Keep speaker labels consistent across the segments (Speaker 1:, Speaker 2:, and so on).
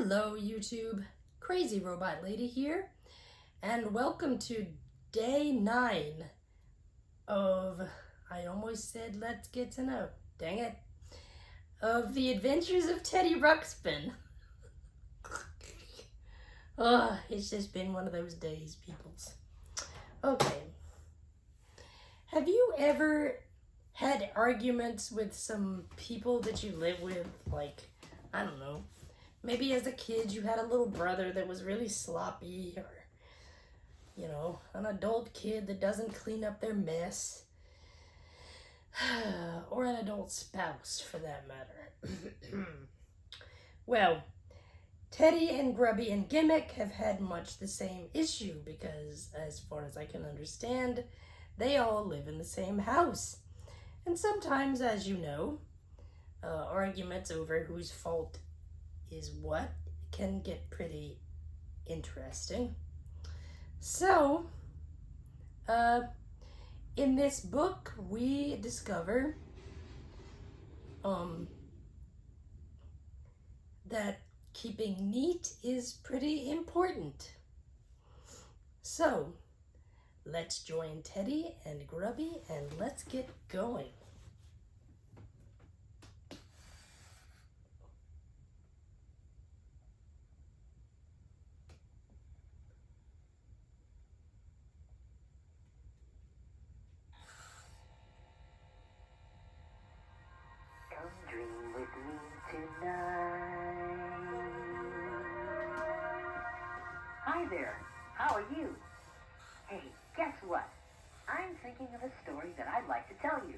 Speaker 1: Hello YouTube, Crazy Robot Lady here, and welcome to day 9 of, I almost said let's get to know, dang it, of the adventures of Teddy Ruxpin. It's just been one of those days, peoples. Okay, have you ever had arguments with some people that you live with, like, I don't know, maybe as a kid you had a little brother that was really sloppy, or, you know, an adult kid that doesn't clean up their mess, or an adult spouse for that matter. Well, Teddy and Grubby and Gimmick have had much the same issue because, as far as I can understand, they all live in the same house. And sometimes, as you know, arguments over whose fault is what can get pretty interesting. So, in this book, we discover that keeping neat is pretty important. So, let's join Teddy and Grubby and let's get going.
Speaker 2: Come dream with me tonight. Hi there, how are you? Hey, guess what? I'm thinking of a story that I'd like to tell you.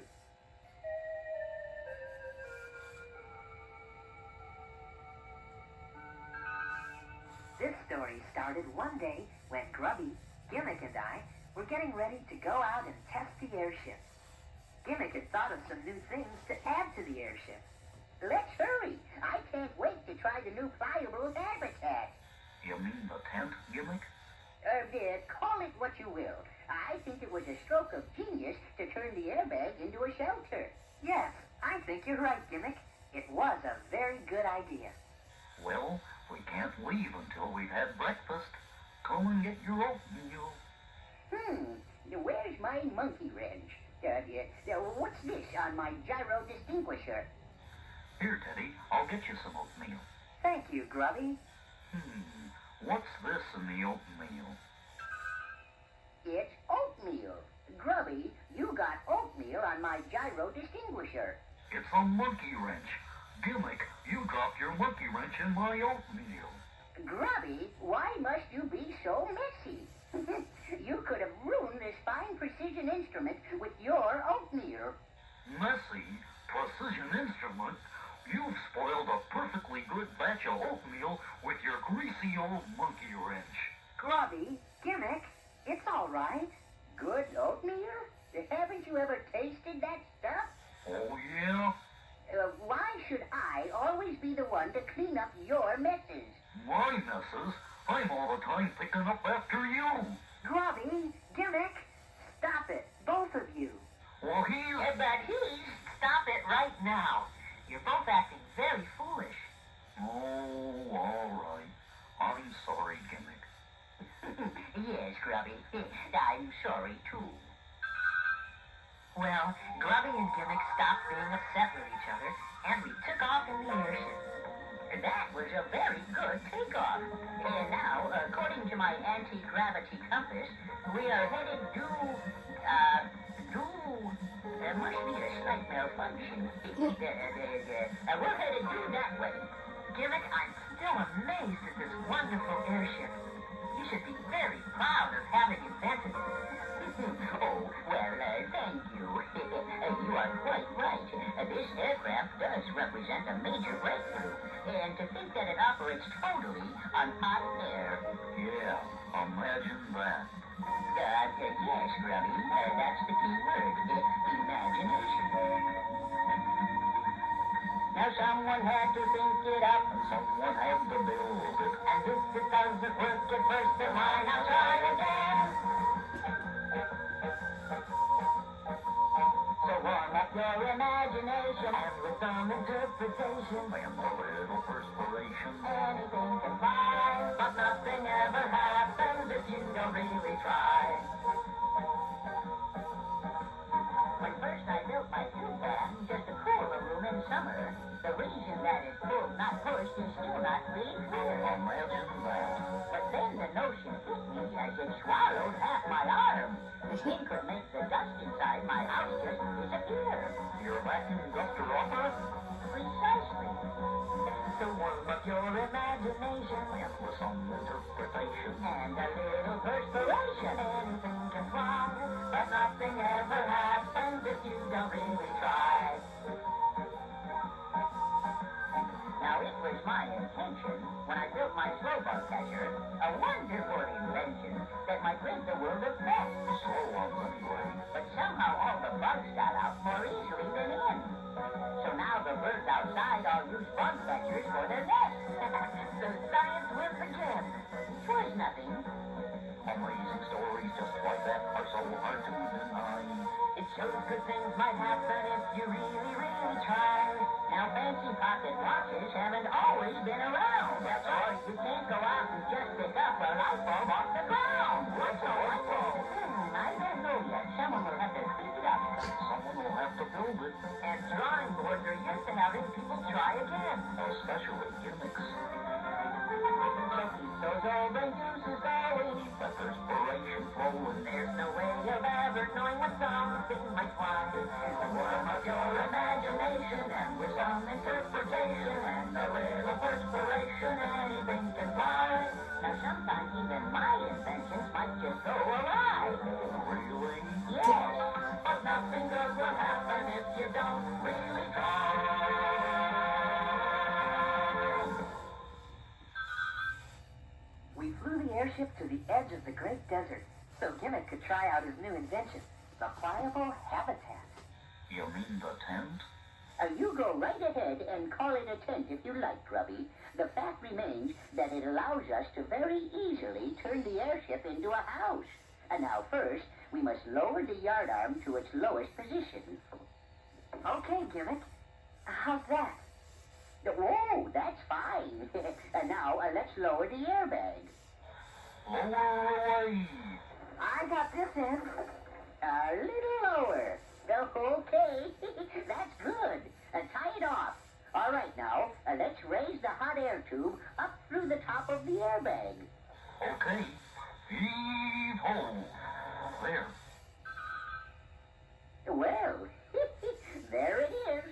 Speaker 2: This story started one day when Grubby, Gimmick, and I were getting ready to go out and test the airship. Gimmick had thought of some new things to add to the airship. Let's hurry! I can't wait to try the new pliable habitat.
Speaker 3: You mean the tent, Gimmick?
Speaker 2: Call it what you will. I think it was a stroke of genius to turn the airbag into a shelter. Yes, I think you're right, Gimmick. It was a very good idea.
Speaker 3: Well, we can't leave until we've had breakfast. Come and get your oatmeal.
Speaker 2: Where's my monkey wrench? What's this on my gyro distinguisher?
Speaker 3: Here, Teddy, I'll get you some oatmeal.
Speaker 2: Thank you, Grubby.
Speaker 3: What's this in the oatmeal?
Speaker 2: It's oatmeal. Grubby, you got oatmeal on my gyro distinguisher.
Speaker 3: It's a monkey wrench. Gimmick, you dropped your monkey wrench in my oatmeal.
Speaker 2: Grubby, why must you be so messy? You could have ruined this fine precision instrument with your oatmeal.
Speaker 3: Messy? Precision instrument? You've spoiled a perfectly good batch of oatmeal with your greasy old monkey wrench.
Speaker 2: Grubby, Gimmick, it's all right. Good oatmeal? Haven't you ever tasted that stuff?
Speaker 3: Oh, yeah?
Speaker 2: Why should I always be the one to clean up your messes?
Speaker 3: My messes? I'm all the time picking up after you.
Speaker 2: Grubby, Gimmick, stop it, both of you.
Speaker 3: Well,
Speaker 2: Stop it right now. You're both acting very foolish.
Speaker 3: Oh, all right. I'm sorry, Gimmick.
Speaker 2: Yes, Grubby, I'm sorry too. Well, Grubby and Gimmick stopped being upset with each other, and we took off in the airship. That was a very good takeoff. And now, according to my anti-gravity compass, we are headed there must be a slight malfunction. We're headed due that way. Gimmick, I'm still amazed at this wonderful airship. You should be very proud of having invented it. Oh, well, thank you. You are quite right. This aircraft does represent a major breakthrough. And to think that it operates totally on hot air.
Speaker 3: Yeah, imagine that.
Speaker 2: Yes, Grubby, that's the key word, imagination. Now someone had to think it up.
Speaker 3: Someone had to build it.
Speaker 2: And if it doesn't work at first, then why not try again? So warm up your imagination and with some interpretation,
Speaker 3: And a little perspiration.
Speaker 2: anything still not being clear.
Speaker 3: Imagine that.
Speaker 2: But then the notion hit me as it swallowed half my arm. It could make the dust inside my house just disappear.
Speaker 3: You're lacking duster upper?
Speaker 2: Precisely. The world of your imagination
Speaker 3: And with some interpretation.
Speaker 2: and a little perspiration, anything can fly. But nothing ever happens if you don't really try. Now it was my intention when I built my snowball catcher, a wonderful invention that might rid the world of pests.
Speaker 3: Slow ones anyway.
Speaker 2: But somehow all the bugs got out more easily than in. So now the birds outside all use bug catchers for their nests. So science wins again. 'Twas nothing.
Speaker 3: Amazing stories just like that are so hard to deny.
Speaker 2: It shows good things might happen if you really, really try. Now fancy pocket watches haven't always been around.
Speaker 3: That's right.
Speaker 2: You can't go out and just pick up a light bulb off the ground.
Speaker 3: What's a light bulb?
Speaker 2: I don't know yet. Someone will have to pick it up.
Speaker 3: Someone will have to build it.
Speaker 2: And drawing boards are used to having people try again.
Speaker 3: Especially gimmicks.
Speaker 2: So keep those old uses going.
Speaker 3: Let perspiration flowing.
Speaker 2: There's no way of ever knowing what something might fly. The world of your imagination and with some interpretation and a little perspiration, anything can fly. Now sometimes even my inventions might just go awry.
Speaker 3: Really?
Speaker 2: Yes, but nothing good will happen if you don't really try.
Speaker 4: We flew the airship to the edge of the great desert so Gimmick could try out his new invention, the pliable habitat.
Speaker 3: You mean the tent?
Speaker 4: You go right ahead and call it a tent if you like, Grubby. The fact remains that it allows us to very easily turn the airship into a house. And now first, we must lower the yardarm to its lowest position. Okay, Gimmick. How's that? Oh, that's fine. And now let's lower the airbag.
Speaker 3: Lower away.
Speaker 4: I got this end. A little lower. Okay, that's good. Tie it off. All right, now, let's raise the hot air tube up through the top of the airbag.
Speaker 3: Okay. Heave ho. There.
Speaker 4: Well, there it is.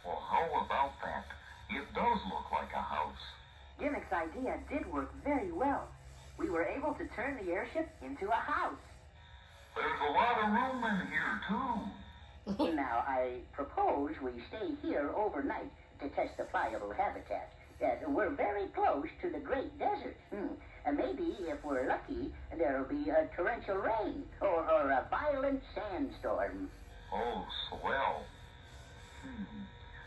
Speaker 3: Well, how about that? It does look like a house.
Speaker 4: Gimmick's idea did work very well. We were able to turn the airship into a house.
Speaker 3: There's a lot of room in here, too.
Speaker 4: Now, I propose we stay here overnight to test the pliable habitat. We're very close to the great desert. Maybe, if we're lucky, there'll be a torrential rain or a violent sandstorm.
Speaker 3: Oh, swell.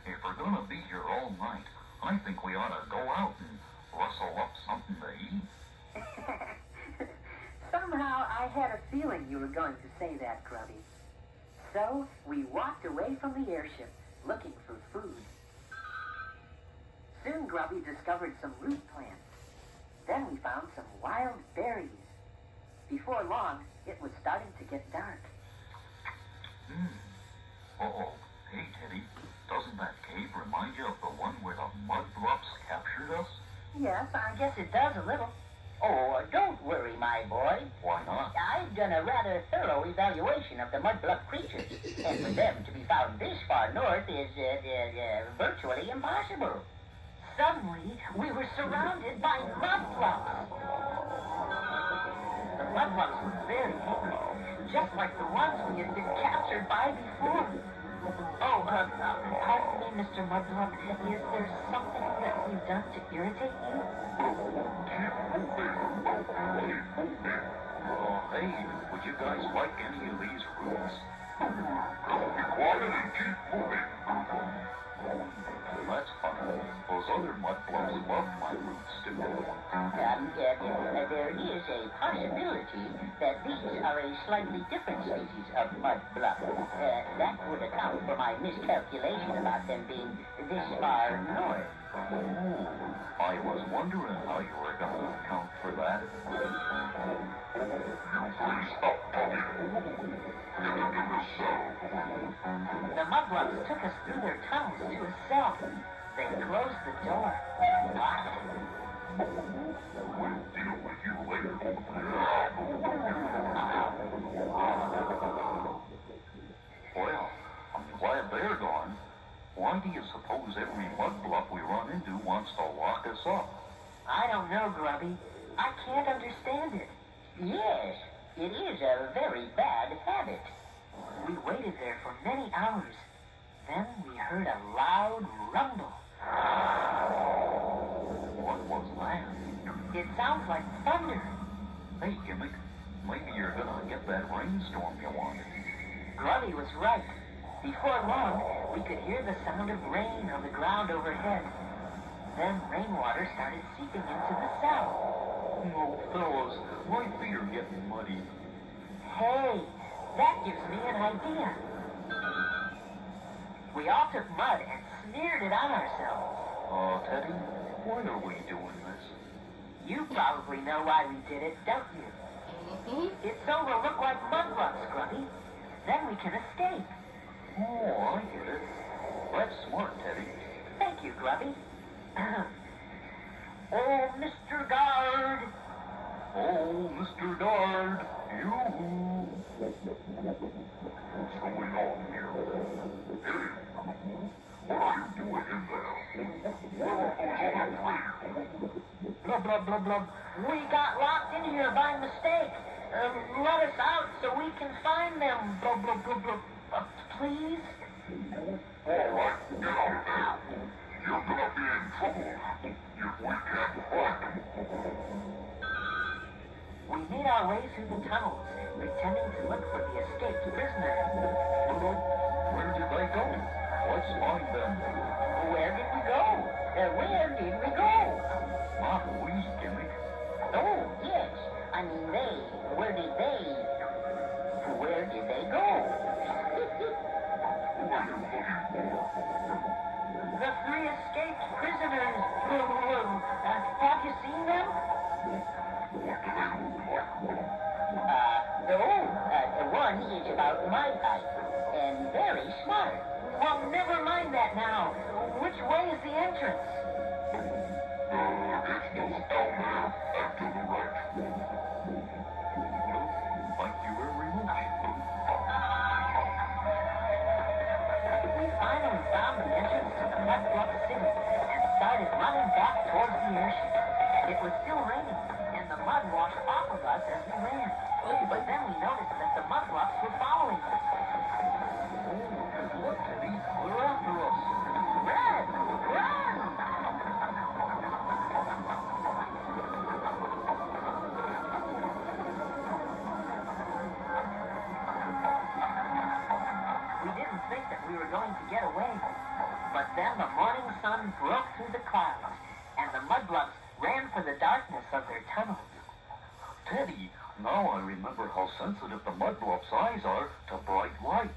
Speaker 3: If we're gonna be here all night, I think we ought to go out and rustle up something to eat.
Speaker 4: Somehow I had a feeling you were going to say that, Grubby. So we walked away from the airship, looking for food. Soon Grubby discovered some root plants. Then we found some wild berries. Before long, it was starting to get dark.
Speaker 3: Uh-oh. Hey, Teddy, doesn't that cave remind you of the one where the mudblups captured us?
Speaker 4: Yes, I guess it does a little.
Speaker 2: Oh, don't worry, my boy.
Speaker 3: Why not?
Speaker 2: I've done a rather thorough evaluation of the mudblup creatures, and for them to be found this far north is virtually impossible. Suddenly, we were surrounded by mudblups. The mudblups were very angry, just like the ones we had been captured by before. Oh, pardon me, Mr. Mudblup. Is there something that we've done to irritate you?
Speaker 3: Oh, hey, would you guys like any of these roots? Be quiet and keep moving. That's fine. Those other mudblups love my roots, too.
Speaker 2: There is a possibility that these are a slightly different species of mudblup. That would account for my miscalculation about them being this far north.
Speaker 3: Oh, I was wondering how you were going to account for that. Please stop talking. Get into the cell.
Speaker 2: The mudblups took us through their tunnels to a cell. They closed the door. Locked.
Speaker 3: We'll deal with you later. Well, I'm glad they're gone. Why do you suppose every mudblup we run into wants to lock us up?
Speaker 2: I don't know, Grubby. I can't understand it.
Speaker 4: Yes, it is a very bad habit.
Speaker 2: We waited there for many hours. Then we heard a loud rumble.
Speaker 3: What was that?
Speaker 2: It sounds like thunder.
Speaker 3: Hey, Gimmick, maybe you're gonna get that rainstorm you wanted.
Speaker 2: Grubby was right. Before long, we could hear the sound of rain on the ground overhead. Then rainwater started seeping into the cell.
Speaker 3: Oh, fellas, my feet are getting muddy.
Speaker 2: Hey, that gives me an idea. We all took mud and smeared it on ourselves.
Speaker 3: Oh, Teddy, why are we doing this?
Speaker 2: You probably know why we did it, don't you? It's so we'll look like mudblups, Grubby. Then we can escape.
Speaker 3: Oh, I get it. That's smart, Teddy.
Speaker 2: Thank you, Grubby. Oh, Mr. Guard!
Speaker 3: Oh, Mr. Guard, you. What's going on here? Hey, what are you doing in there?
Speaker 2: Blub, blub, blub, blub. We got locked in here by mistake. Let us out so we can find them. Blub, blub, blub, blub. Please?
Speaker 3: All right, get out of there. You're gonna be in trouble if we can't find them.
Speaker 2: We made our way through the tunnels, pretending to look for the escaped prisoner.
Speaker 3: Where did they go? Let's find them.
Speaker 2: Where did we go? Where did we go?
Speaker 3: Not we, Gimmick.
Speaker 4: Oh, yes. I mean, where did they go?
Speaker 3: Who are you looking for?
Speaker 2: The three escaped prisoners. Have you seen them?
Speaker 3: What do they look like?
Speaker 4: One is about my height and very smart.
Speaker 2: Well, never mind that now. Which way is the entrance?
Speaker 3: It's just down there and to the right. Well, thank you very much.
Speaker 2: We finally found the entrance to the mudblup city and started running back towards the airship. It was still raining, and the mud washed off of us as we ran. But then we noticed that the mudblups were following us.
Speaker 3: Look, Teddy, they're after us.
Speaker 2: Run! Run! We didn't think that we were going to get away. But then the morning sun broke through the clouds, and the mudblups ran for the darkness of their tunnels.
Speaker 3: Teddy, now I remember how sensitive the mudblups' eyes are to bright light.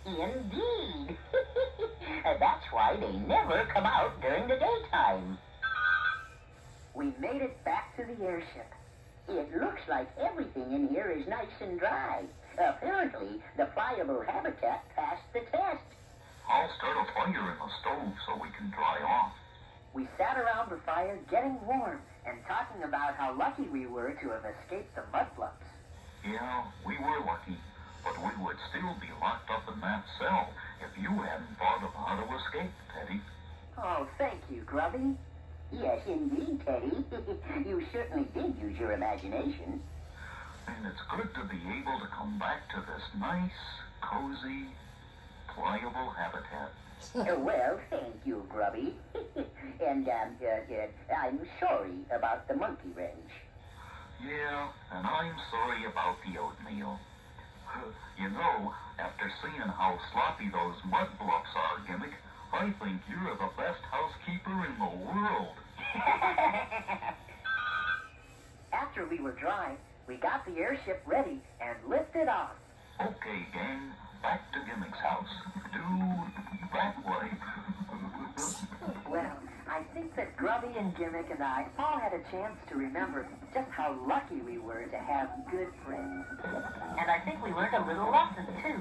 Speaker 4: Indeed. That's why they never come out during the daytime. We made it back to the airship. It looks like everything in here is nice and dry. Apparently, the pliable habitat passed the test.
Speaker 3: I'll start a fire in the stove so we can dry off.
Speaker 4: We sat around the fire getting warm and talking about how lucky we were to have escaped the mudblups.
Speaker 3: Yeah, we were lucky, but we would still be locked up in that cell if you hadn't thought of how to escape, Teddy.
Speaker 4: Oh, thank you, Grubby. Yes, indeed, Teddy. You certainly did use your imagination.
Speaker 3: And it's good to be able to come back to this nice, cozy, pliable habitat.
Speaker 4: Well, thank you, Grubby. And I'm sorry about the monkey wrench.
Speaker 3: Yeah, and I'm sorry about the oatmeal. You know, after seeing how sloppy those mudblups are, Gimmick, I think you're the best housekeeper in the world.
Speaker 4: After we were dry, we got the airship ready and lifted off.
Speaker 3: Okay, gang, back to Gimmick's house. Dude, that way.
Speaker 4: Well, I think that Grubby and Gimmick and I all had a chance to remember just how lucky we were to have good friends.
Speaker 2: And I think we learned a little lesson, too.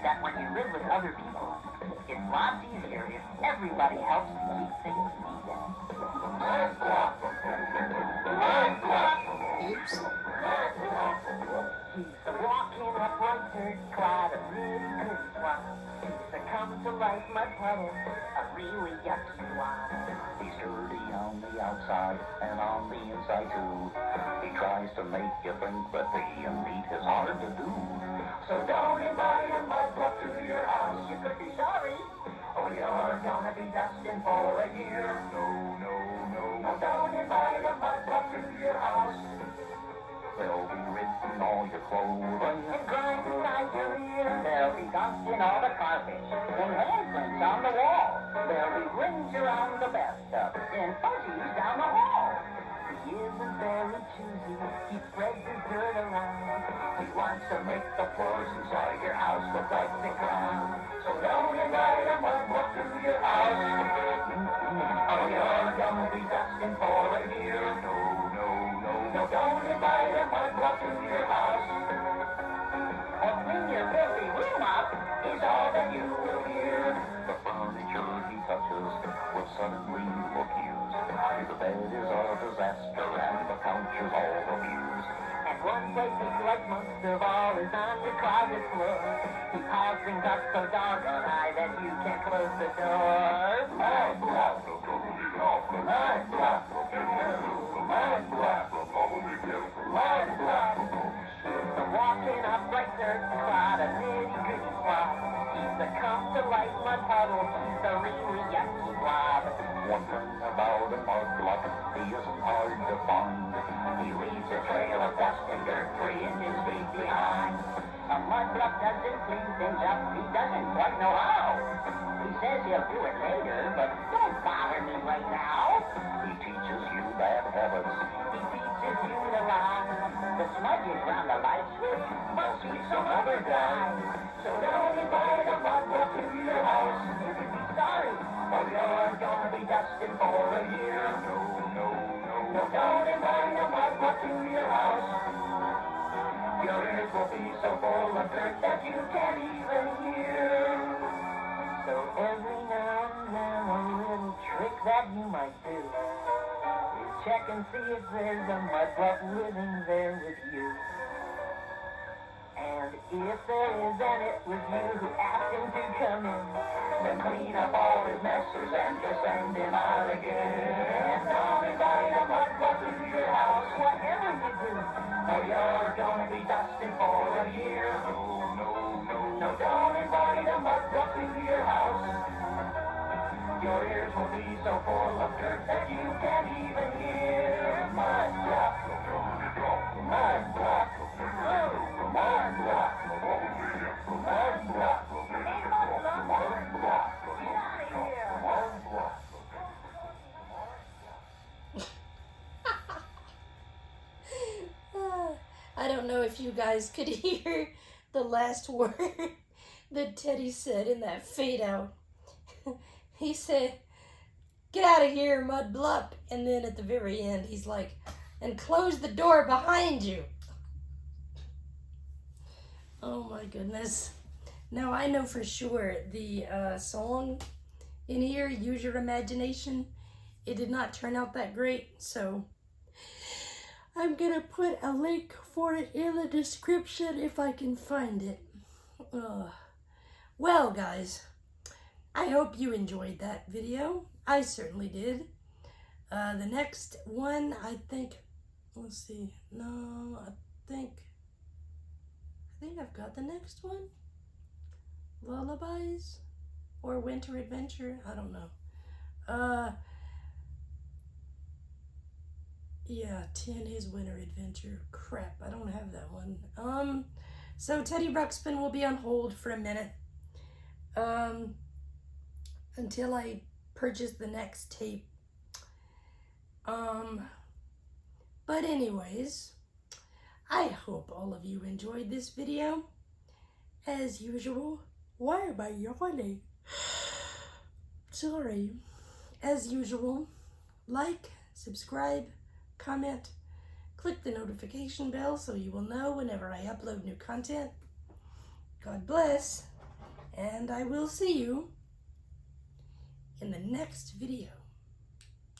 Speaker 2: That when you live with other people, it's lots easier if everybody helps to keep things neat.
Speaker 1: Oops.
Speaker 2: He's a walking upright third cloud, a really good swab. He's a come to life mud puddle, a really yucky swab.
Speaker 3: He's dirty on the outside and on the inside too. He tries to make you think that being neat is hard to do. So don't invite a mudblup to your house.
Speaker 2: You could be sorry.
Speaker 3: Oh, you're gonna be dusting for a year. No, no, no. No, don't invite a mudblup to your house. They'll be ripping all your clothing
Speaker 2: And grinding out your ear. There'll be dust in all the carpet, and handprints on the wall. There'll be rings around the bathtub, and fuzzies down the hall. He isn't very choosy. He spreads his dirt around.
Speaker 3: He wants to make the floors inside your house look like the ground. So don't invite a mudblup to your house. Oh, you're gonna be dusting for a year. No, no, no, no, don't invite a mudblup to your house.
Speaker 2: Or clean your filthy room up is all that you will hear.
Speaker 3: The furniture he touches will suddenly look used. The bed is a disaster and the couch is all abused.
Speaker 2: And one place he likes most of all is on your closet floor. He piles things up so doggone high that you can't close the door.
Speaker 3: Mudblup,
Speaker 2: The walking upright third cloud, a nitty-gritty swab. He's a come-to-life mud puddle. He's a really yucky blob.
Speaker 3: one thing about a mudblup, he isn't hard to find. He leaves a trail of dust and dirt 3 inches deep behind.
Speaker 2: A mudblup doesn't clean things up. He doesn't quite know how. He says he'll do it later, but don't bother me right now.
Speaker 3: He teaches you bad habits.
Speaker 2: He teaches you to lie. The smudges around the light switch must be some other guy.
Speaker 3: So don't invite a mudblup to your house.
Speaker 2: You can be sorry.
Speaker 3: Or you're gonna be dusting for a year. No, no, no, no, don't invite a mudblup to your house. Your ears will be so full of dirt that you can't even hear.
Speaker 2: So every now and then a little trick that you might do is check and see if there's a mudblup living there with you. And if there is, and it was you who asked him to come in,
Speaker 3: Then clean up all his messes and just send him out again. Don't invite a mudblup to your house.
Speaker 2: whatever you do,
Speaker 3: Or you're gonna be dusting for a year. No, no, no, no, don't invite a mudblup to your house. Your ears will be so full of dirt that you can't even hear. Mudblup, mudblup, mudblup, mudblup, mudblup.
Speaker 1: I don't know if you guys could hear the last word that Teddy said in that fade out. He said, "Get out of here, mudblup." And then at the very end, he's like, "And close the door behind you." Oh my goodness. Now I know for sure the song in here, Use Your Imagination, it did not turn out that great. So I'm gonna put a link for it in the description if I can find it. Well, guys, I hope you enjoyed that video. I certainly did. The next one, I think, let's see. No, I think I've got the next one. Lullabies or Winter Adventure. I don't know. Yeah, 10 is Winter Adventure. Crap, I don't have that one. So Teddy Ruxpin will be on hold for a minute. Until I purchase the next tape. But anyways, I hope all of you enjoyed this video. As usual, why am I yawning? Sorry. as usual, like, subscribe, comment, click the notification bell so you will know whenever I upload new content. God bless, and I will see you in the next video.